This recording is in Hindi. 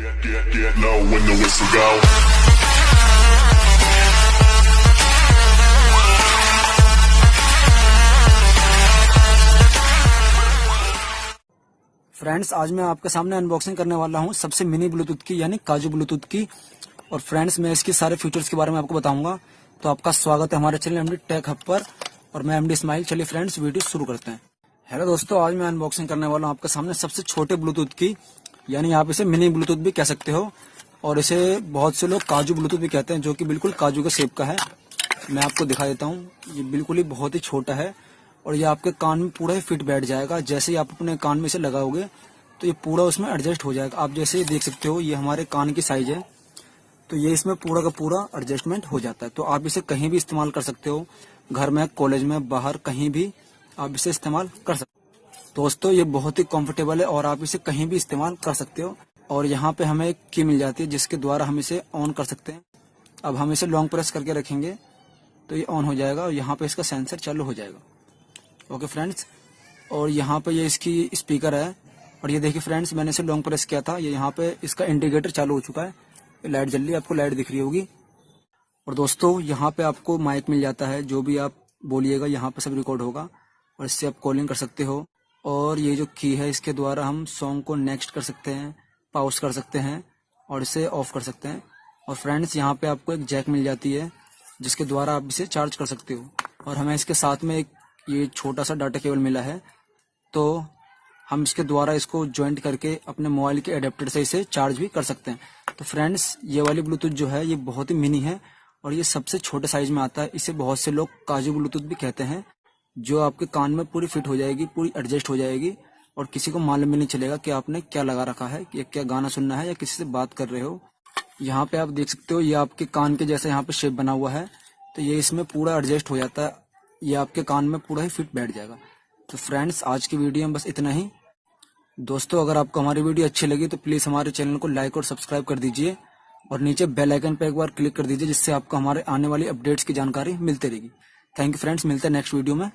Get low when the whistle go. Friends, आज मैं आपके सामने अनबॉक्सिंग करने वाला हूं सबसे मिनी ब्लूटूथ की यानी काजू ब्लूटूथ की। और फ्रेंड्स, मैं इसके सारे फीचर्स के बारे में आपको बताऊंगा। तो आपका स्वागत है हमारे चैनल एमडी टेक हब पर और मैं एमडी इस्माइल। चलिए फ्रेंड्स, वीडियो शुरू करते हैं। हेलो दोस्तों, आज मैं अनबॉक्सिंग करने वाला हूं आपके सामने सबसे छोटे ब्लूटूथ की, यानी आप इसे मिनी ब्लूटूथ भी कह सकते हो और इसे बहुत से लोग काजू ब्लूटूथ भी कहते हैं, जो कि बिल्कुल काजू के शेप का है। मैं आपको दिखा देता हूँ। ये बिल्कुल ही बहुत ही छोटा है और ये आपके कान में पूरा ही फिट बैठ जाएगा। जैसे ही आप अपने कान में इसे लगाओगे तो ये पूरा उसमें एडजस्ट हो जाएगा। आप जैसे देख सकते हो, ये हमारे कान की साइज है, तो ये इसमें पूरा का पूरा एडजस्टमेंट हो जाता है। तो आप इसे कहीं भी इस्तेमाल कर सकते हो, घर में, कॉलेज में, बाहर, कहीं भी आप इसे इस्तेमाल कर सकते हो। दोस्तों, ये बहुत ही कंफर्टेबल है और आप इसे कहीं भी इस्तेमाल कर सकते हो। और यहाँ पे हमें एक की मिल जाती है जिसके द्वारा हम इसे ऑन कर सकते हैं। अब हम इसे लॉन्ग प्रेस करके रखेंगे तो ये ऑन हो जाएगा और यहाँ पे इसका सेंसर चालू हो जाएगा। ओके फ्रेंड्स, और यहाँ पे ये इसकी स्पीकर है और ये देखिए फ्रेंड्स, मैंने इसे लॉन्ग प्रेस किया था, ये यहाँ पे इसका इंडिकेटर चालू हो चुका है। लाइट जल रही है, आपको लाइट दिख रही होगी। और दोस्तों, यहाँ पे आपको माइक मिल जाता है, जो भी आप बोलिएगा यहाँ पे सब रिकॉर्ड होगा और इससे आप कॉलिंग कर सकते हो। और ये जो की है, इसके द्वारा हम सॉन्ग को नेक्स्ट कर सकते हैं, पॉज कर सकते हैं और इसे ऑफ कर सकते हैं। और फ्रेंड्स, यहाँ पे आपको एक जैक मिल जाती है जिसके द्वारा आप इसे चार्ज कर सकते हो। और हमें इसके साथ में एक ये छोटा सा डाटा केबल मिला है, तो हम इसके द्वारा इसको ज्वाइंट करके अपने मोबाइल के एडेप्टर से इसे चार्ज भी कर सकते हैं। तो फ्रेंड्स, ये वाली ब्लूटूथ जो है ये बहुत ही मिनी है और ये सबसे छोटे साइज में आता है। इसे बहुत से लोग काजू ब्लूटूथ भी कहते हैं, जो आपके कान में पूरी फिट हो जाएगी, पूरी एडजस्ट हो जाएगी और किसी को मालूम भी नहीं चलेगा कि आपने क्या लगा रखा है, कि क्या गाना सुनना है या किसी से बात कर रहे हो। यहाँ पे आप देख सकते हो, ये आपके कान के जैसे यहाँ पे शेप बना हुआ है, तो ये इसमें पूरा एडजस्ट हो जाता है। ये आपके कान में पूरा ही फिट बैठ जाएगा। तो फ्रेंड्स, आज की वीडियो में बस इतना ही। दोस्तों, अगर आपको हमारी वीडियो अच्छी लगी तो प्लीज हमारे चैनल को लाइक और सब्सक्राइब कर दीजिए और नीचे बेल आइकन पर एक बार क्लिक कर दीजिए, जिससे आपको हमारे आने वाली अपडेट्स की जानकारी मिलती रहेगी। थैंक यू फ्रेंड्स, मिलते हैं नेक्स्ट वीडियो में।